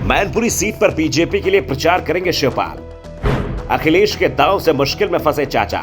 Mainpuri seat पर BJP के लिए प्रचार करेंगे शिवपाल। अखिलेश के दांव से मुश्किल में फंसे चाचा,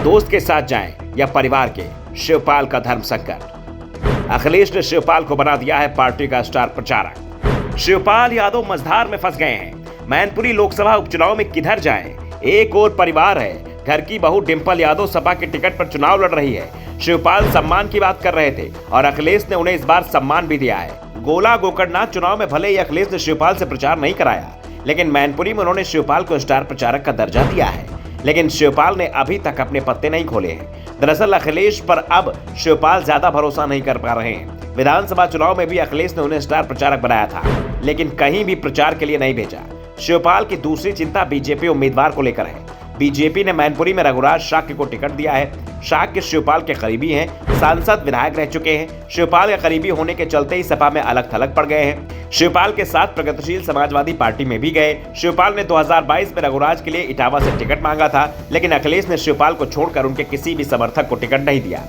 दोस्त के साथ जाएं या परिवार के, शिवपाल का धर्म संकट। अखिलेश ने शिवपाल को बना दिया है पार्टी का स्टार प्रचारक। शिवपाल यादव मझधार में फंस गए हैं। मैनपुरी लोकसभा उपचुनाव में किधर जाएं? एक और परिवार है, घर की बहू डिंपल यादव सपा के टिकट पर चुनाव लड़ रही है। शिवपाल सम्मान की बात कर रहे थे और अखिलेश ने उन्हें इस बार सम्मान भी दिया है। गोला गोकर्णनाथ चुनाव में भले ही अखिलेश ने शिवपाल से प्रचार नहीं कराया, लेकिन मैनपुरी में उन्होंने शिवपाल को स्टार प्रचारक का दर्जा दिया है। लेकिन शिवपाल ने अभी तक अपने पत्ते नहीं खोले हैं। दरअसल अखिलेश पर अब शिवपाल ज्यादा भरोसा नहीं कर पा रहे हैं। विधानसभा चुनाव में भी अखिलेश ने उन्हें स्टार प्रचारक बनाया था, लेकिन कहीं भी प्रचार के लिए नहीं भेजा। शिवपाल की दूसरी चिंता बीजेपी उम्मीदवार को लेकर है। बीजेपी ने मैनपुरी में रघुराज शाक्य को टिकट दिया है। शाक्य शिवपाल के करीबी हैं, सांसद विधायक रह चुके हैं। शिवपाल के करीबी होने के चलते ही सपा में अलग थलग पड़ गए हैं। शिवपाल के साथ प्रगतिशील समाजवादी पार्टी में भी गए। शिवपाल ने 2022 में रघुराज के लिए इटावा से टिकट मांगा था, लेकिन अखिलेश ने शिवपाल को छोड़कर उनके किसी भी समर्थक को टिकट नहीं दिया,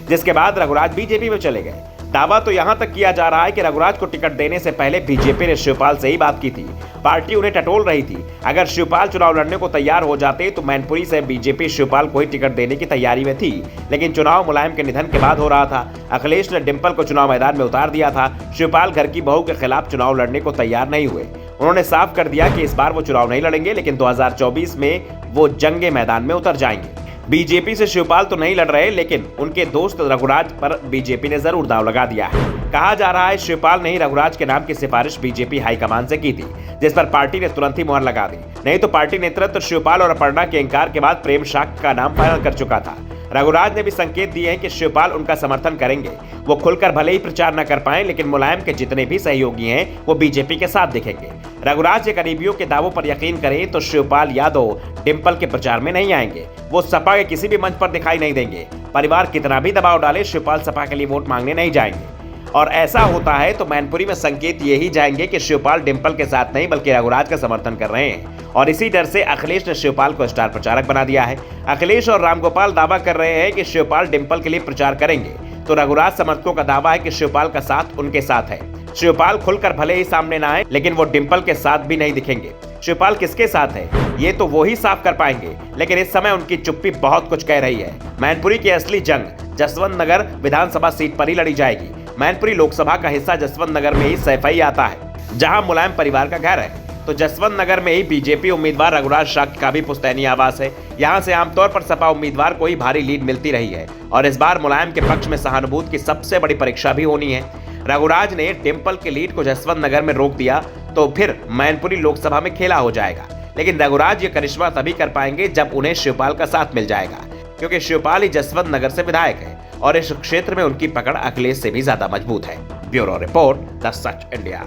जिसके बाद रघुराज बीजेपी में चले गए। दावा तो यहां तक किया जा रहा है कि रघुराज को टिकट देने से पहले बीजेपी ने शिवपाल से ही बात की थी। पार्टी उन्हें टटोल रही थी। अगर शिवपाल चुनाव लड़ने को तैयार हो जाते तो मैनपुरी से बीजेपी शिवपाल को ही टिकट देने की तैयारी में थी, लेकिन चुनाव मुलायम के निधन के बाद हो रहा था। अखिलेश ने डिंपल को चुनाव मैदान में उतार दिया था। शिवपाल घर की बहू के खिलाफ चुनाव लड़ने को तैयार नहीं हुए। उन्होंने साफ कर दिया कि इस बार वो चुनाव नहीं लड़ेंगे, लेकिन 2024 में वो जंगे मैदान में उतर जाएंगे। बीजेपी से शिवपाल तो नहीं लड़ रहे, लेकिन उनके दोस्त रघुराज पर बीजेपी ने जरूर दांव लगा दिया है। कहा जा रहा है शिवपाल ने ही रघुराज के नाम की सिफारिश बीजेपी हाईकमान से की थी, जिस पर पार्टी ने तुरंत ही मुहर लगा दी। नहीं तो पार्टी नेतृत्व शिवपाल और अपर्णा के इंकार के बाद प्रेम शाक्य का नाम फाइनल कर चुका था। रघुराज ने भी संकेत दिए हैं कि शिवपाल उनका समर्थन करेंगे। वो खुलकर भले ही प्रचार न कर पाए, लेकिन मुलायम के जितने भी सहयोगी हैं वो बीजेपी के साथ दिखेंगे। रघुराज के करीबियों के दावों पर यकीन करें तो शिवपाल यादव डिंपल के प्रचार में नहीं आएंगे। वो सपा के किसी भी मंच पर दिखाई नहीं देंगे। परिवार कितना भी दबाव डाले, शिवपाल सपा के लिए वोट मांगने नहीं जाएंगे। और ऐसा होता है तो मैनपुरी में संकेत यही जाएंगे कि शिवपाल डिंपल के साथ नहीं बल्कि रघुराज का समर्थन कर रहे हैं। और इसी डर से अखिलेश ने शिवपाल को स्टार प्रचारक बना दिया है। अखिलेश और रामगोपाल दावा कर रहे हैं कि शिवपाल डिंपल के लिए प्रचार करेंगे, तो रघुराज समर्थकों का दावा है कि शिवपाल का साथ उनके साथ है। शिवपाल खुलकर भले ही सामने ना आए, लेकिन वो डिंपल के साथ भी नहीं दिखेंगे। शिवपाल किसके साथ है ये तो वो ही साफ कर पाएंगे, लेकिन इस समय उनकी चुप्पी बहुत कुछ कह रही है। मैनपुरी की असली जंग जसवंत नगर विधानसभा सीट पर ही लड़ी जाएगी। मैनपुरी लोकसभा का हिस्सा जसवंत नगर में ही सैफई आता है, जहां मुलायम परिवार का घर है। तो जसवंत नगर में ही बीजेपी उम्मीदवार रघुराज शाक्य का भी पुश्तैनी आवास है। यहां से आमतौर पर सपा उम्मीदवार को ही भारी लीड मिलती रही है, और इस बार मुलायम के पक्ष में सहानुभूति की सबसे बड़ी परीक्षा भी होनी है। रघुराज ने डिंपल के लीड को जसवंत नगर में रोक दिया तो फिर मैनपुरी लोकसभा में खेला हो जाएगा। लेकिन रघुराज ये करिश्मा तभी कर पाएंगे जब उन्हें शिवपाल का साथ मिल जाएगा, क्योंकि शिवपाल ही जसवंत नगर से विधायक है और इस क्षेत्र में उनकी पकड़ अखिलेश से भी ज्यादा मजबूत है। Bureau report, the such India.